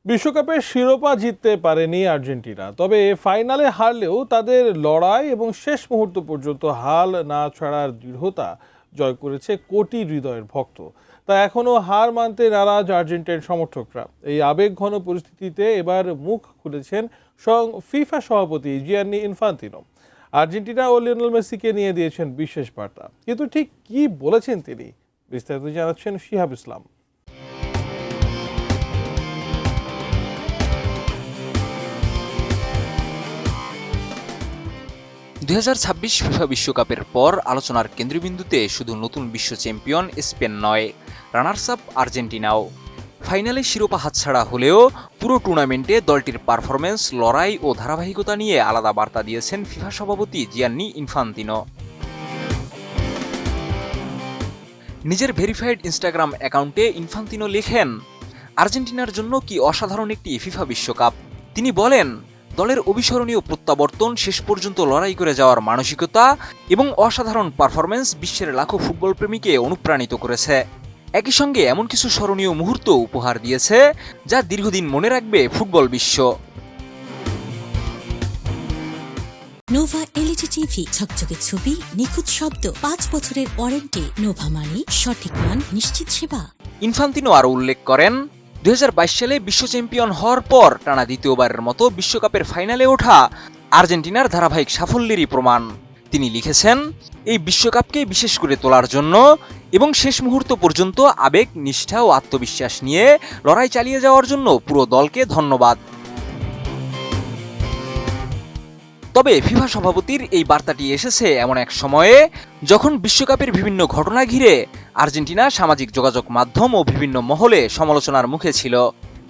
বিশ্বকাপের শিরোপা জিততে পারেনি আর্জেন্টিনা, তবে ফাইনালে হারলেও তাদের লড়াই এবং শেষ মুহূর্ত পর্যন্ত হাল না ছাড়ার দৃঢ়তা জয় করেছে কোটি হৃদয়ের ভক্ত। তা এখনও হার মানতে নারাজ আর্জেন্টিনার সমর্থকরা। এই আবেগঘন পরিস্থিতিতে এবার মুখ খুলেছেন স্বয়ং ফিফা সভাপতি জিয়ান্নি ইনফান্তিনো। আর্জেন্টিনা ও লিওনেল মেসিকে নিয়ে দিয়েছেন বিশেষ বার্তা, কিন্তু ঠিক কি বলেছেন তিনি, বিস্তারিত জানাচ্ছেন শিহাব ইসলাম। 2026 ফিফা বিশ্বকাপের পর আলোচনার কেন্দ্রবিন্দুতে শুধু নতুন বিশ্ব চ্যাম্পিয়ন স্পেন নয়, রানার্স আপ আর্জেন্টিনাও। ফাইনালে শিরোপা হাতছাড়া হলেও পুরো টুর্নামেন্টে দলটির পারফরম্যান্স, লড়াই ও ধারাবাহিকতা নিয়ে আলাদা বার্তা দিয়েছেন ফিফা সভাপতি জিয়ান্নি ইনফান্তিনো। নিজের ভেরিফাইড ইনস্টাগ্রাম অ্যাকাউন্টে ইনফান্তিনো লেখেন, আর্জেন্টিনার জন্য কি অসাধারণ একটি ফিফা বিশ্বকাপ। তিনি বলেন, দলের অবিস্মরণীয় প্রত্যাবর্তন, শেষ পর্যন্ত লড়াই করে যাওয়ার মানসিকতা এবং অসাধারণ পারফরম্যান্স বিশ্বের লাখো ফুটবল প্রেমীকে অনুপ্রাণিত করেছে। একই সঙ্গে এমন কিছু স্মরণীয় মুহূর্ত উপহার দিয়েছে যা দীর্ঘদিন মনে রাখবে ফুটবল বিশ্ব। নোভা এলইডি টিভি, ঝকঝকে ছবি, নিখুঁত শব্দ, 5 বছরের ওয়ারেন্টি। নোভা মানি সঠিক মান, নিশ্চিত সেবা। ইনফান্তিনো আরও উল্লেখ করেন, 2022 সালে বিশ্ব চ্যাম্পিয়ন হওয়ার পর টানা দ্বিতীয়বারের মতো বিশ্বকাপের ফাইনালে ওঠা আর্জেন্টিনার ধারাবাহিক সাফল্যেরই প্রমাণ। তিনি লিখেছেন, এই বিশ্বকাপকে বিশেষ করে তোলার জন্য এবং শেষ মুহূর্ত পর্যন্ত আবেগ, নিষ্ঠা ও আত্মবিশ্বাস নিয়ে লড়াই চালিয়ে যাওয়ার জন্য পুরো দলকে ধন্যবাদ। তবে ফিফা সভাপতির এই বার্তাটি এসেছে এমন এক সময়ে যখন বিশ্বকাপের বিভিন্ন ঘটনা ঘিরে আর্জেন্টিনা সামাজিক যোগাযোগ মাধ্যম ও বিভিন্ন মহলে সমালোচনার মুখে ছিল।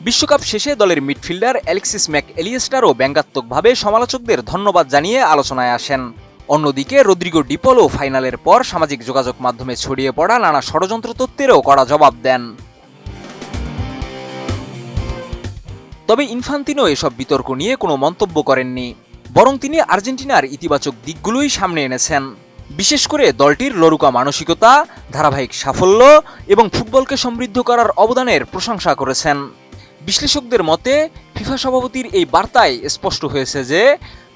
বিশ্বকাপ শেষে দলের মিডফিল্ডার অ্যালেক্সিস ম্যাক এলিয়েস্টারও ব্যঙ্গাত্মকভাবে সমালোচকদের ধন্যবাদ জানিয়ে আলোচনায় আসেন। অন্যদিকে রদ্রিগো ডি পলও ফাইনালের পর সামাজিক যোগাযোগ মাধ্যমে ছড়িয়ে পড়া নানা ষড়যন্ত্র তত্ত্বেরও কড়া জবাব দেন। তবে ইনফান্তিনো এসব বিতর্ক নিয়ে কোনো মন্তব্য করেননি, বরং তিনি আর্জেন্টিনার ইতিবাচক দিকগুলোই সামনে এনেছেন। বিশেষ করে দলটির লড়ুকা মানসিকতা, ধারাবাহিক সাফল্য এবং ফুটবলকে সমৃদ্ধ করার অবদানের প্রশংসা করেছেন। বিশ্লেষকদের মতে ফিফা সভাপতির এই বার্তায় স্পষ্ট হয়েছে যে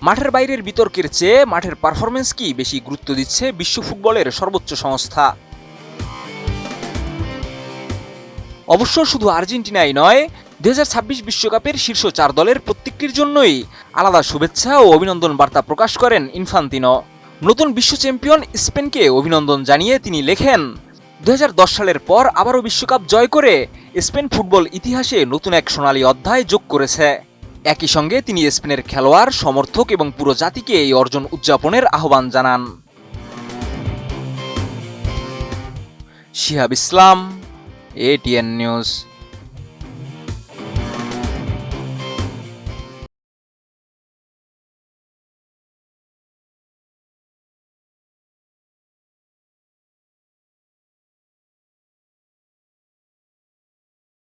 মাঠের বাইরের বিতর্কের চেয়ে মাঠের পারফরম্যান্সকেই বেশি গুরুত্ব দিচ্ছে বিশ্ব ফুটবলের সর্বোচ্চ সংস্থা। অবশ্য শুধু আর্জেন্টিনাই নয়, 2026 বিশ্বকাপের শীর্ষ 4 দলের প্রত্যেকটির জন্যই আলাদা শুভেচ্ছা ও অভিনন্দন বার্তা প্রকাশ করেন ইনফান্তিনো। নতুন বিশ্ব চ্যাম্পিয়ন স্পেনকে অভিনন্দন জানিয়ে তিনি লেখেন, 2010 সালের পর আবারও বিশ্বকাপ জয় করে স্পেন ফুটবল ইতিহাসে নতুন এক সোনালী অধ্যায় যোগ করেছে। একই সঙ্গে তিনি স্পেনের খেলোয়াড়, সমর্থক এবং পুরো জাতিকে এই অর্জন উদযাপনের আহ্বান জানান। শিহাব ইসলাম, ATN নিউজ।